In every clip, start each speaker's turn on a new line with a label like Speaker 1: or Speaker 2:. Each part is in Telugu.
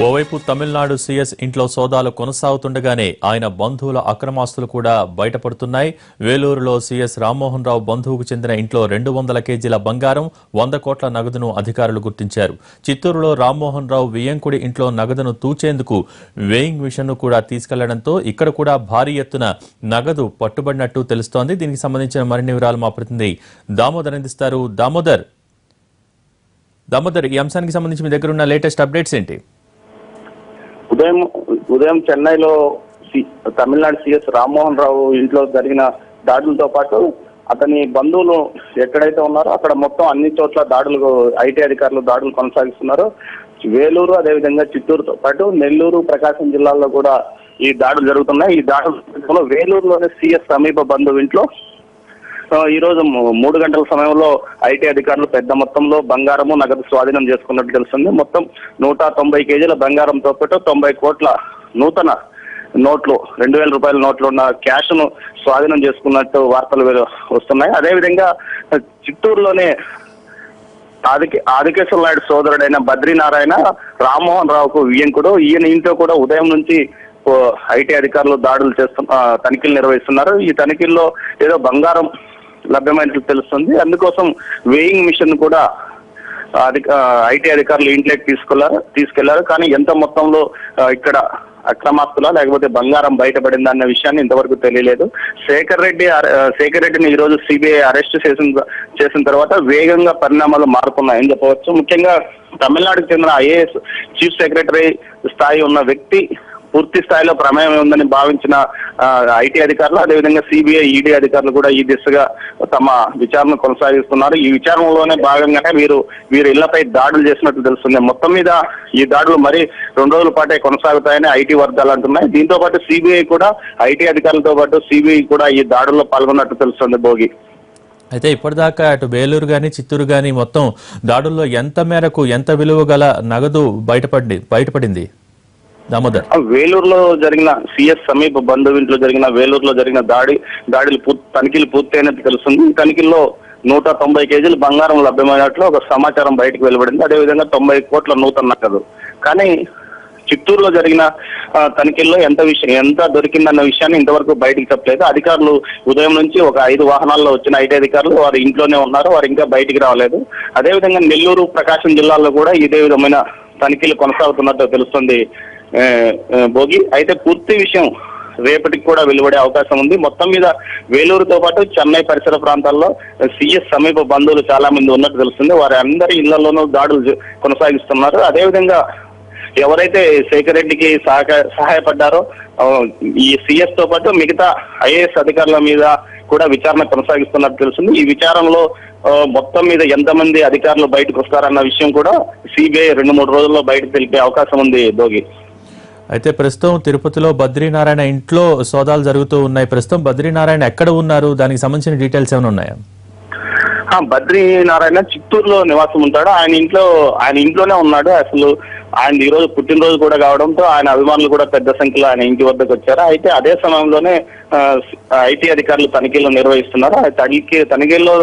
Speaker 1: ఓవైపు తమిళనాడు సీఎస్ ఇంట్లో సోదాలు కొనసాగుతుండగానే ఆయన బంధువుల అక్రమాస్తులు కూడా బయటపడుతున్నాయి. వేలూరులో సీఎస్ రామ్మోహన్ రావు బంధువుకు చెందిన ఇంట్లో 200 కేజీల బంగారం, 100 కోట్ల నగదును అధికారులు గుర్తించారు. చిత్తూరులో రామ్మోహన్ రావు వియ్యంకుడి ఇంట్లో నగదును తూచేందుకు వేయింగ్ మిషన్ ను కూడా తీసుకెళ్లడంతో ఇక్కడ కూడా భారీ ఎత్తున నగదు పట్టుబడినట్టు తెలుస్తోంది. దీనికి సంబంధించిన మరిన్ని వివరాలు మా ప్రతినిధి దామోదర్ అందిస్తారు. దామోదర్, ఈ అంశానికి సంబంధించి మీ దగ్గర ఉన్న లేటెస్ట్ అప్డేట్స్ ఏంటి?
Speaker 2: ఉదయం చెన్నైలో తమిళనాడు సీఎస్ రామ్మోహన్ రావు ఇంట్లో జరిగిన దాడులతో పాటు అతని బంధువులు ఎక్కడైతే ఉన్నారో అక్కడ మొత్తం అన్ని చోట్ల దాడులు, ఐటీ అధికారులు దాడులు కొనసాగిస్తున్నారు. వేలూరు, అదేవిధంగా చిత్తూరుతో పాటు నెల్లూరు, ప్రకాశం జిల్లాల్లో కూడా ఈ దాడులు జరుగుతున్నాయి. ఈ దాడులు వేలూరులోని సీఎస్ సమీప బంధువు ఇంట్లో ఈ రోజు 3 గంటల సమయంలో ఐటీ అధికారులు పెద్ద మొత్తంలో బంగారము, నగదు స్వాధీనం చేసుకున్నట్టు తెలుస్తుంది. మొత్తం 190 కేజీల బంగారంతో పాటు 90 కోట్ల నూతన నోట్లు, 2000 రూపాయల నోట్లు ఉన్న క్యాష్ ను స్వాధీనం చేసుకున్నట్టు వార్తలు వస్తున్నాయి. అదేవిధంగా చిత్తూరులోనే ఆదికేశ్వర నాయుడు సోదరుడైన బద్రీనారాయణ రామ్మోహన్ రావుకు వియ్యంకుడు. ఈయన ఇంట్లో కూడా ఉదయం నుంచి ఐటీ అధికారులు దాడులు తనిఖీలు నిర్వహిస్తున్నారు. ఈ తనిఖీల్లో ఏదో బంగారం లభ్యమైనట్లు తెలుస్తుంది. అందుకోసం వేయింగ్ మిషన్ కూడా ఐటీ అధికారులు ఇంట్లోకి తీసుకెళ్లారు. కానీ ఎంత మొత్తంలో ఇక్కడ అక్రమాస్తులా లేకపోతే బంగారం బయటపడిందా అన్న విషయాన్ని ఇంతవరకు తెలియలేదు. శేఖర్ రెడ్డిని ఈ రోజు సిబిఐ అరెస్ట్ చేసిన తర్వాత వేగంగా పరిణామాలు మారుతున్నాయని చెప్పవచ్చు. ముఖ్యంగా తమిళనాడుకు చెందిన ఐఏఎస్ చీఫ్ సెక్రటరీ స్థాయి ఉన్న వ్యక్తి పూర్తి స్థాయిలో ప్రమేయం ఉందని భావించిన ఐటీ అధికారులు, అదేవిధంగా సిబిఐ, ఈడీ అధికారులు కూడా ఈ దిశగా తమ విచారణ కొనసాగిస్తున్నారు. ఈ విచారణలోనే భాగంగానే వీరు ఇళ్లపై దాడులు చేసినట్లు తెలుస్తుంది. మొత్తం మీద ఈ దాడులు మరి 2 రోజుల పాటే కొనసాగుతాయని ఐటీ వర్గాలు అంటున్నాయి. దీంతో పాటు సిబిఐ కూడా, ఐటీ అధికారులతో పాటు సిబిఐ కూడా ఈ దాడుల్లో పాల్గొన్నట్టు తెలుస్తుంది. భోగి
Speaker 1: అయితే ఇప్పటిదాకా అటు వేలూరు గాని, చిత్తూరు గాని మొత్తం దాడుల్లో ఎంత విలువ గల నగదు బయటపడింది?
Speaker 2: వేలూరులో జరిగిన సీఎస్ సమీప బంధువు ఇంట్లో వేలూరులో జరిగిన తనిఖీలు పూర్తయినట్టు తెలుస్తుంది. ఈ తనిఖీల్లో 190 కేజీలు బంగారం లభ్యమైనట్లు ఒక సమాచారం బయటకు వెలువడింది. అదేవిధంగా 90 కోట్ల నూతన నగదు. కానీ చిత్తూరులో జరిగిన తనిఖీల్లో ఎంత దొరికిందన్న విషయాన్ని ఇంతవరకు బయటకు చెప్పలేదు. అధికారులు ఉదయం నుంచి ఒక 5 వాహనాల్లో వచ్చిన ఐటీ అధికారులు వారు ఇంట్లోనే ఉన్నారు. వారు ఇంకా బయటికి రాలేదు. అదేవిధంగా నెల్లూరు, ప్రకాశం జిల్లాల్లో కూడా ఇదే విధమైన తనిఖీలు కొనసాగుతున్నట్టు తెలుస్తుంది. భోగి అయితే పూర్తి విషయం రేపటికి కూడా వెలువడే అవకాశం ఉంది. మొత్తం మీద వేలూరుతో పాటు చెన్నై పరిసర ప్రాంతాల్లో సీఎస్ సమీప బంధువులు చాలా మంది ఉన్నట్టు తెలుస్తుంది. వారి అందరి ఇళ్లలోనూ దాడులు కొనసాగిస్తున్నారు. అదేవిధంగా ఎవరైతే శేఖర్ రెడ్డికి సహాయపడ్డారో ఈ సీఎస్ తో పాటు మిగతా ఐఏఎస్ అధికారుల మీద కూడా విచారణ కొనసాగిస్తున్నట్టు తెలుస్తుంది. ఈ విచారణలో మొత్తం మీద ఎంతమంది అధికారులు బయటకు వస్తారన్న విషయం కూడా సిబిఐ 2-3 రోజుల్లో బయటకు తెలిపే అవకాశం ఉంది. భోగి
Speaker 1: అయితే ప్రస్తుతం తిరుపతిలో బద్రీనారాయణ ఇంట్లో సోదాలు జరుగుతూ ఉన్నాయి. ప్రస్తుతం బద్రీనారాయణ ఎక్కడ ఉన్నారు? దానికి సంబంధించిన డీటెయిల్స్ ఏమైనా ఉన్నాయా?
Speaker 2: బద్రీనారాయణ చిత్తూరులో నివాసం ఉంటాడు. ఆయన ఇంట్లోనే ఉన్నాడు. అసలు ఆయన ఈ రోజు పుట్టినరోజు కూడా కావడంతో ఆయన అభిమానులు కూడా పెద్ద సంఖ్యలో ఆయన ఇంటి వద్దకు వచ్చారు. అయితే అదే సమయంలోనే ఐటీ అధికారులు తనిఖీలు నిర్వహిస్తున్నారు. తనిఖీల్లో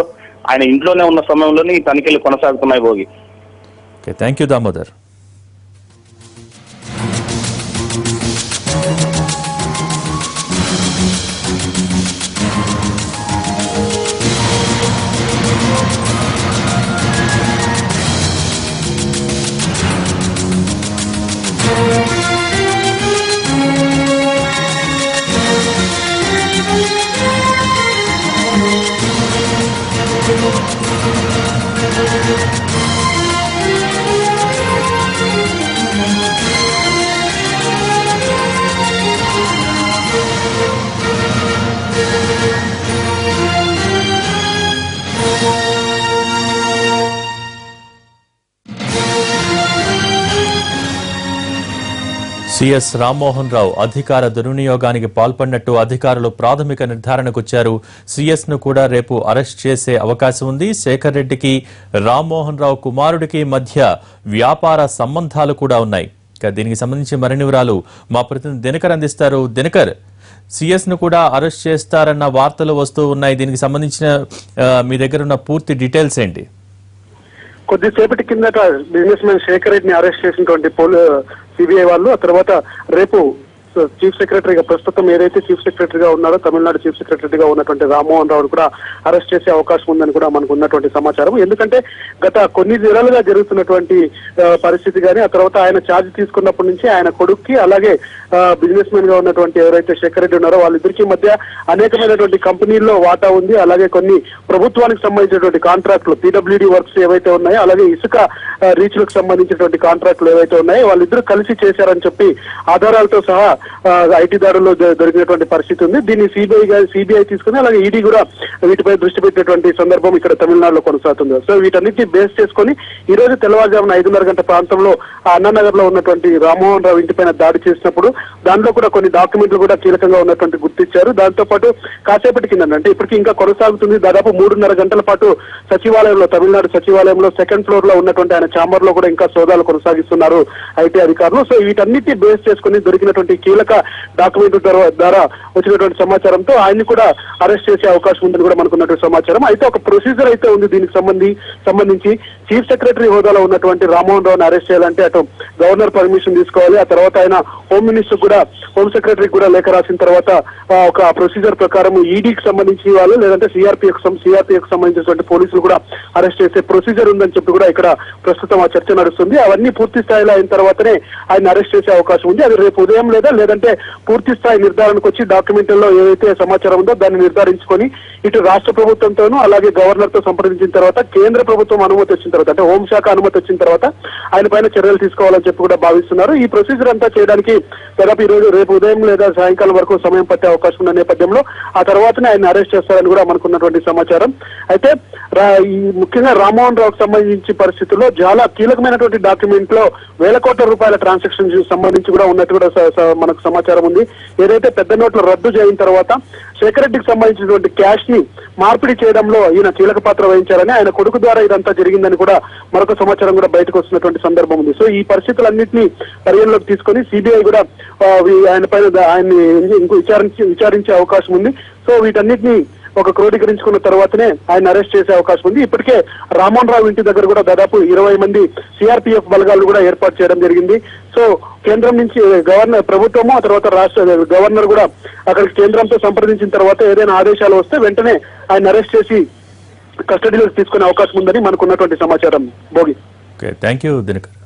Speaker 2: ఆయన ఇంట్లోనే ఉన్న సమయంలోనే ఈ తనిఖీలు కొనసాగుతున్నాయి Bhogi.
Speaker 1: Okay, thank you Damodar. CS Rammohan Rao అధికార దుర్వినియోగానికి పాల్పడినట్టు అధికారులు ప్రాథమిక నిర్ధారణకొచ్చారు. సిఎస్ ను కూడా రేపు అరెస్ట్ చేసే అవకాశం ఉంది. శేఖర్ రెడ్డికి రామ్మోహన్ రావు కుమారుడికి మధ్య వ్యాపార సంబంధాలు కూడా ఉన్నాయి. దీనికి సంబంధించి మరిన్ని వివరాలు మా ప్రతినిధి దినకర్ అందిస్తారు. దినకర్, సిఎస్ ను కూడా అరెస్ట్ చేస్తారన్న వార్తలు వస్తూ ఉన్నాయి. దీనికి సంబంధించిన మీ దగ్గర ఉన్న పూర్తి డీటెయిల్స్ ఏంటి?
Speaker 3: కొద్దిసేపటి కిందట బిజినెస్ మ్యాన్ శేఖర్ రెడ్డిని అరెస్ట్ చేసినటువంటి సిబిఐ వాళ్ళు ఆ తర్వాత రేపు చీఫ్ సెక్రటరీగా ప్రస్తుతం ఏదైతే చీఫ్ సెక్రటరీగా ఉన్నారో తమిళనాడు చీఫ్ సెక్రటరీగా ఉన్నటువంటి రామ్మోహన్ రావును కూడా అరెస్ట్ చేసే అవకాశం ఉందని కూడా మనకు ఉన్నటువంటి సమాచారం. ఎందుకంటే గత కొన్ని నెలలుగా జరుగుతున్నటువంటి పరిస్థితి కానీ ఆ తర్వాత ఆయన ఛార్జ్ తీసుకున్నప్పటి నుంచి ఆయన కొడుక్కి అలాగే బిజినెస్ మెన్ గా ఉన్నటువంటి ఎవరైతే శేఖర్ రెడ్డి ఉన్నారో వాళ్ళిద్దరికి మధ్య అనేకమైనటువంటి కంపెనీల్లో వాటా ఉంది. అలాగే కొన్ని ప్రభుత్వానికి సంబంధించినటువంటి కాంట్రాక్టులు పీడబ్ల్యూడీ వర్క్స్ ఏవైతే ఉన్నాయో అలాగే ఇసుక రీచ్లకు సంబంధించినటువంటి కాంట్రాక్టులు ఏవైతే ఉన్నాయో వాళ్ళిద్దరూ కలిసి చేశారని చెప్పి ఆధారాలతో సహా ఐటీ దాడుల్లో దొరికినటువంటి పరిస్థితి ఉంది. దీన్ని సిబిఐ తీసుకుని అలాగే ఈడీ కూడా వీటిపై దృష్టి పెట్టినటువంటి సందర్భం ఇక్కడ తమిళనాడులో కొనసాగుతుంది. సో వీటన్నిటిని బేస్ చేసుకుని ఈ రోజు తెల్లవారుజామున 5:30 గంటల ప్రాంతంలో అన్నానగర్ లో ఉన్నటువంటి రామ్మోహన్ రావు ఇంటిపైన దాడి చేసినప్పుడు దానిలో కూడా కొన్ని డాక్యుమెంట్లు కూడా కీలకంగా ఉన్నటువంటి గుర్తించారు. దాంతో పాటు కాసేపటి కింద అంటే ఇప్పటికీ ఇంకా కొనసాగుతుంది. దాదాపు 3:30 గంటల పాటు సచివాలయంలో తమిళనాడు సచివాలయంలో సెకండ్ ఫ్లోర్ లో ఉన్నటువంటి ఆయన ఛాంబర్ లో కూడా ఇంకా సోదాలు కొనసాగిస్తున్నారు ఐటీ అధికారులు. సో వీటన్నిటిని బేస్ చేసుకుని దొరికినటువంటి కీలక డాక్యుమెంట్ ద్వారా వచ్చినటువంటి సమాచారంతో ఆయన్ని కూడా అరెస్ట్ చేసే అవకాశం ఉందని కూడా మనకున్నటువంటి సమాచారం. అయితే ఒక ప్రొసీజర్ అయితే ఉంది దీనికి సంబంధించి చీఫ్ సెక్రటరీ హోదాలో ఉన్నటువంటి రామ్మోహన్ రావుని అరెస్ట్ చేయాలంటే అటు గవర్నర్ పర్మిషన్ తీసుకోవాలి. ఆ తర్వాత ఆయన హోమ్ మినిస్టర్ కూడా హోమ్ సెక్రటరీ కూడా లేఖ రాసిన తర్వాత ఒక ప్రొసీజర్ ప్రకారం ఈడీకి సంబంధించి వాళ్ళు లేదంటే సిఆర్పీఎఫ్ సంబంధించినటువంటి పోలీసులు కూడా అరెస్ట్ చేసే ప్రొసీజర్ ఉందని చెప్పి కూడా ఇక్కడ ప్రస్తుతం ఆ చర్చ నడుస్తుంది. అవన్నీ పూర్తి స్థాయిలో అయిన తర్వాతనే ఆయన అరెస్ట్ చేసే అవకాశం ఉంది. అది రేపు ఉదయం లేదంటే పూర్తి స్థాయి నిర్ధారణకు వచ్చి డాక్యుమెంట్లలో ఏదైతే సమాచారం ఉందో దాన్ని నిర్ధారించుకొని ఇటు రాష్ట్ర ప్రభుత్వంతోనూ అలాగే గవర్నర్ తో సంప్రదించిన తర్వాత కేంద్ర ప్రభుత్వం అనుమతి వచ్చిన తర్వాత అంటే హోంశాఖ అనుమతి వచ్చిన తర్వాత ఆయన పైన చర్యలు తీసుకోవాలని చెప్పి కూడా భావిస్తున్నారు. ఈ ప్రొసీజర్ అంతా చేయడానికి దాదాపు ఈ రోజు రేపు ఉదయం లేదా సాయంకాలం వరకు సమయం పట్టే అవకాశం ఉన్న నేపథ్యంలో ఆ తర్వాతనే ఆయన అరెస్ట్ చేస్తారని కూడా మనకున్నటువంటి సమాచారం. అయితే ఈ ముఖ్యంగా రామ్మోహన్ రావుకు సంబంధించి పరిస్థితుల్లో చాలా కీలకమైనటువంటి డాక్యుమెంట్ లో వేల కోట్ల రూపాయల ట్రాన్సాక్షన్ సంబంధించి కూడా ఉన్నట్టు కూడా మనకు సమాచారం ఉంది. ఏదైతే పెద్ద నోట్ల రద్దు చేయిన తర్వాత శేఖర్ రెడ్డికి సంబంధించినటువంటి క్యాష్ ని మార్పిడి చేయడంలో ఈయన కీలక పాత్ర వహించారని ఆయన కొడుకు ద్వారా ఇదంతా జరిగిందని కూడా మరొక సమాచారం కూడా బయటకు వస్తున్నటువంటి సందర్భం ఉంది. సో ఈ పరిస్థితులన్నింటినీ పరిగణలోకి తీసుకొని సిబిఐ కూడా ఆయన పైన ఆయన్ని విచారించే అవకాశం ఉంది. సో వీటన్నిటిని ఒక క్రోడీకరించుకున్న తర్వాతనే ఆయన అరెస్ట్ చేసే అవకాశం ఉంది. ఇప్పటికే రామ్మోహన్ రావు ఇంటి దగ్గర కూడా దాదాపు 20 మంది సిఆర్పీఎఫ్ బలగాలు కూడా ఏర్పాటు చేయడం జరిగింది. సో కేంద్రం నుంచి గవర్నర్ ప్రభుత్వము ఆ తర్వాత రాష్ట్ర గవర్నర్ కూడా అక్కడికి కేంద్రంతో సంప్రదించిన తర్వాత ఏదైనా ఆదేశాలు వస్తే వెంటనే ఆయన అరెస్ట్ చేసి కస్టడీలోకి తీసుకునే అవకాశం ఉందని మనకున్నటువంటి సమాచారం. భోగి.
Speaker 1: Thank you Dinakar.